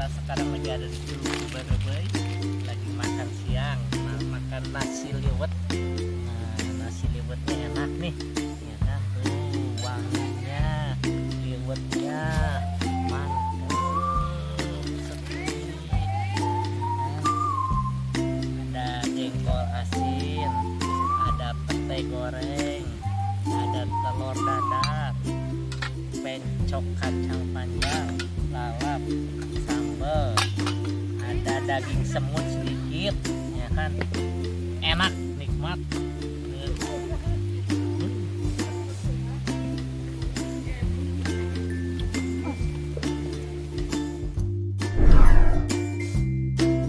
kita sekarang lagi ada di Ciberebey, lagi makan siang, makan nasi liwet. Nah, nasi liwetnya enak nih, ya kan? Tuh wanginya, liwetnya mantap sekali. Ada jengkol asin, ada pete goreng, ada telur dadar, pencok kacang panjang, lalap, sambal, ada daging semut sedikit, ya kan? Enak, nikmat.